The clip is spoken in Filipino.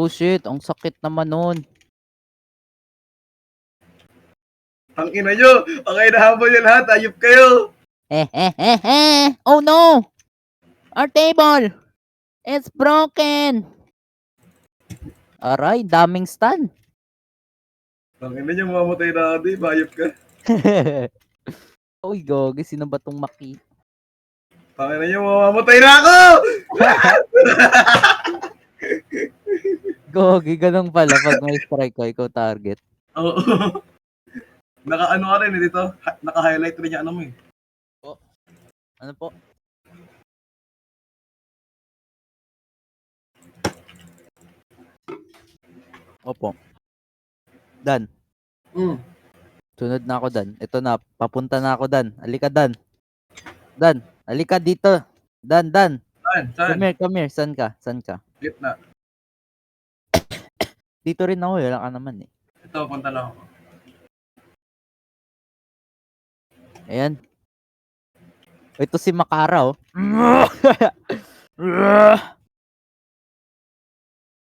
shit. Ang sakit naman nun. Ang ina nyo. Okay na habol yan lahat. Ayop kayo. Oh no! Our table! It's broken! Aray, daming stun. Ang ina nyo, mamamatay na ako di. Ayop ka. Uy, gogi. Sino ba tong maki? Ang ina nyo, mamamatay na ako! Gogi, ganun pala pag may strike ka, ikaw target. Oo. Naka-ano ka rin dito. Naka-highlight rin yung ano mo eh. Ano po? Opo. Dan. Sunod na ako, Dan. Ito na, papunta na ako, Dan. Halika, Dan. Dan, halika dito. Dan. Saan? Come here. Saan ka? Gitna. Dito rin ako, wala ka naman eh. Ito, punta lang ako. Ayan. Ito si Makara, oh.